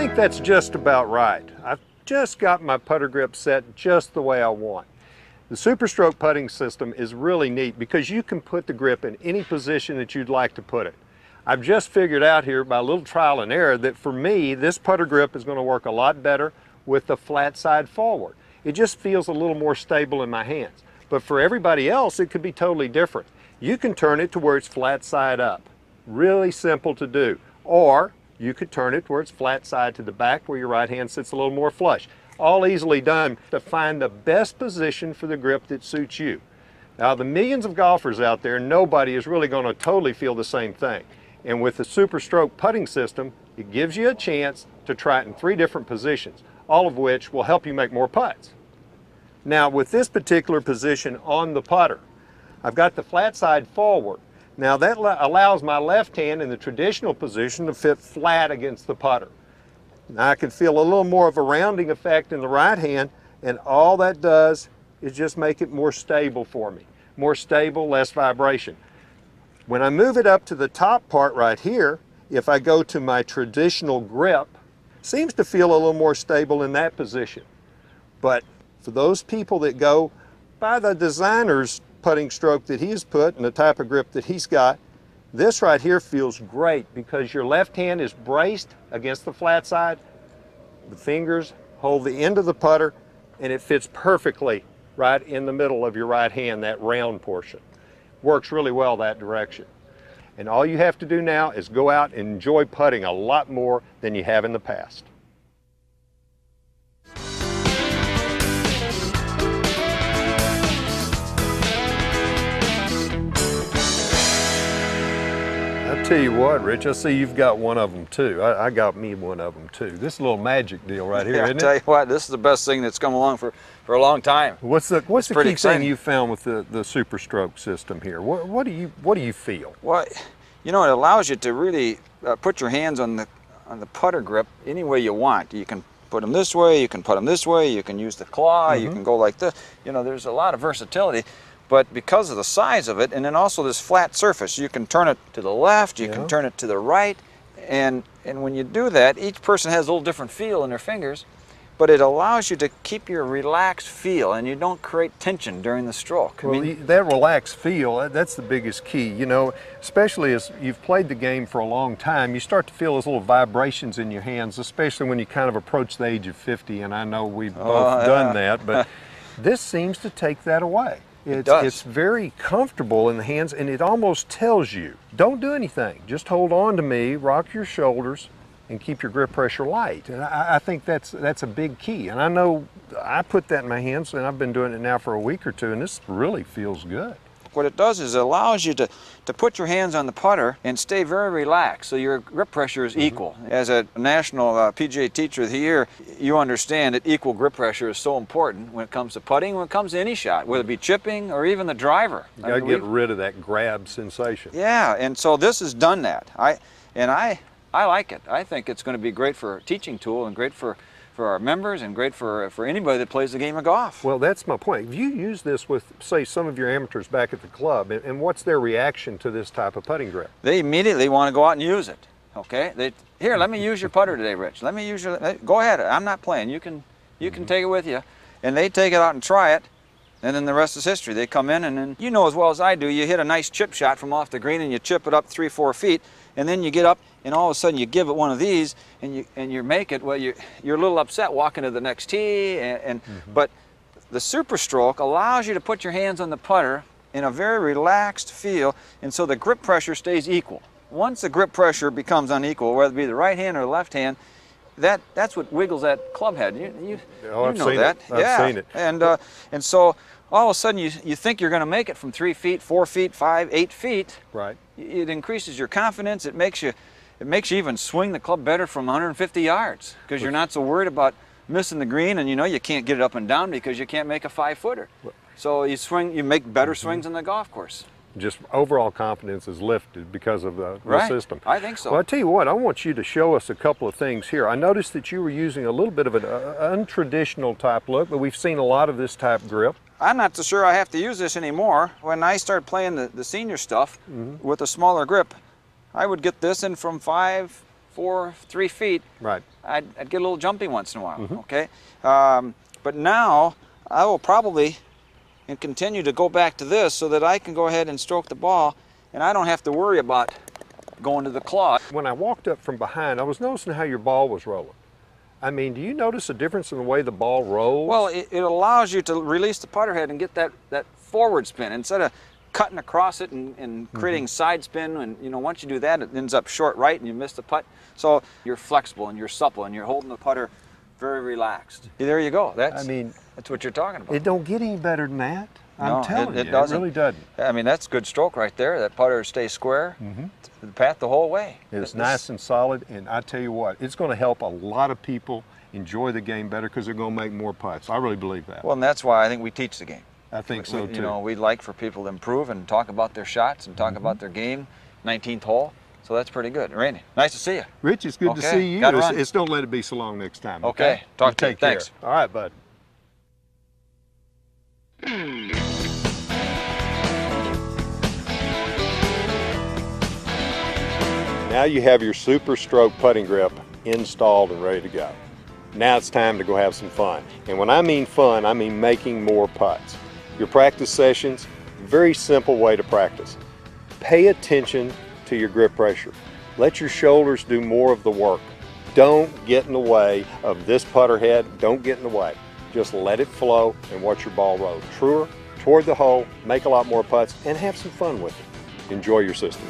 think that's just about right. I've just got my putter grip set just the way I want. The SuperStroke putting system is really neat because you can put the grip in any position that you'd like to put it. I've just figured out here by a little trial and error that for me, this putter grip is going to work a lot better with the flat side forward. It just feels a little more stable in my hands. But for everybody else, it could be totally different. You can turn it to where it's flat side up. Really simple to do. Or you could turn it where it's flat side to the back where your right hand sits a little more flush. All easily done to find the best position for the grip that suits you. Now, the millions of golfers out there, nobody is really going to totally feel the same thing. And with the SuperStroke putting system, it gives you a chance to try it in 3 different positions, all of which will help you make more putts. Now, with this particular position on the putter, I've got the flat side forward. Now, that allows my left hand in the traditional position to fit flat against the putter. Now, I can feel a little more of a rounding effect in the right hand, and all that does is just make it more stable for me. More stable, less vibration. When I move it up to the top part right here, if I go to my traditional grip, it seems to feel a little more stable in that position. But for those people that go by the designer's putting stroke that he's put and the type of grip that he's got, this right here feels great because your left hand is braced against the flat side. The fingers hold the end of the putter and it fits perfectly right in the middle of your right hand, that round portion. Works really well that direction. And all you have to do now is go out and enjoy putting a lot more than you have in the past. I tell you what, Rich, I see you've got one of them too. I got me one of them too. This is a little magic deal right here, yeah, isn't it? I tell you what, this is the best thing that's come along for a long time. What's the key exciting. thing you found with the SuperStroke system here? What do you feel? Well, you know, it allows you to really put your hands on the putter grip any way you want. You can put them this way, you can put them this way, you can use the claw, you can go like this. You know, there's a lot of versatility. But because of the size of it, and then also this flat surface, you can turn it to the left, you can turn it to the right, and when you do that, each person has a little different feel in their fingers, but it allows you to keep your relaxed feel, and you don't create tension during the stroke. Well, that relaxed feel, that's the biggest key. You know, especially as you've played the game for a long time, you start to feel those little vibrations in your hands, especially when you kind of approach the age of 50, and I know we've both done that, but this seems to take that away. It's very comfortable in the hands, and it almost tells you, don't do anything. Just hold on to me, rock your shoulders, and keep your grip pressure light. And I think that's a big key. And I know I put that in my hands, and I've been doing it now for a week or two, and this really feels good. What it does is it allows you to put your hands on the putter and stay very relaxed, so your grip pressure is equal. As a national PGA Teacher of the Year, you understand that equal grip pressure is so important when it comes to putting, when it comes to any shot, whether it be chipping or even the driver. You gotta get rid of that grab sensation. Yeah, and so this has done that. I like it. I think it's going to be great for a teaching tool and great for our members and great for anybody that plays the game of golf. Well, that's my point. If you use this with, say, some of your amateurs back at the club, and what's their reaction to this type of putting grip? They immediately want to go out and use it. Okay? Here, let me use your putter today, Rich. Let me use your, go ahead. I'm not playing. You can take it with you. And they take it out and try it, and then the rest is history. They come in, and then, you know as well as I do, you hit a nice chip shot from off the green, and you chip it up 3-4 feet, and then you get up, and all of a sudden you give it one of these, and you make it, well, you're a little upset walking to the next tee, but the SuperStroke allows you to put your hands on the putter in a very relaxed feel, and so the grip pressure stays equal. Once the grip pressure becomes unequal, whether it be the right hand or the left hand, that's what wiggles that club head. You know that. I've seen it. And so all of a sudden you think you're going to make it from 3 feet, 4 feet, 5, 8 feet. Right. It increases your confidence. It makes you even swing the club better from 150 yards because you're not so worried about missing the green, and you know you can't get it up and down because you can't make a 5-footer. So you make better swings in the golf course. Just overall confidence is lifted because of the system. I think so. Well, I tell you what, I want you to show us a couple of things here. I noticed that you were using a little bit of an untraditional type look, but we've seen a lot of this type grip. I'm not so sure I have to use this anymore. When I started playing the senior stuff with a smaller grip, I would get this in from 5, 4, 3 feet. Right. I'd get a little jumpy once in a while, okay? But now I will probably and continue to go back to this so that I can go ahead and stroke the ball and I don't have to worry about going to the claw. When I walked up from behind, I was noticing how your ball was rolling. I mean, do you notice a difference in the way the ball rolls? Well, it allows you to release the putter head and get that forward spin instead of cutting across it and creating side spin. And you know, once you do that, it ends up short right and you miss the putt. So you're flexible and you're supple and you're holding the putter very relaxed. There you go. That's what you're talking about. It don't get any better than that. No, I'm telling you, it doesn't. It really doesn't. I mean, that's good stroke right there. That putter stays square, the path the whole way. It's nice and solid, and I tell you what, it's going to help a lot of people enjoy the game better because they're going to make more putts. I really believe that. Well, and that's why I think we teach the game. I think so too. You know, we'd like for people to improve and talk about their shots and talk about their game, 19th hole. So that's pretty good. Randy, nice to see you. Rich, it's good to see you. It's don't let it be so long next time. Okay. Talk to you. Thanks. All right, bud. Now you have your SuperStroke putting grip installed and ready to go. Now it's time to go have some fun. And when I mean fun, I mean making more putts. Your practice sessions, very simple way to practice. Pay attention to your grip pressure. Let your shoulders do more of the work. Don't get in the way of this putter head. Don't get in the way. Just let it flow and watch your ball roll. Truer, toward the hole, make a lot more putts, and have some fun with it. Enjoy your system.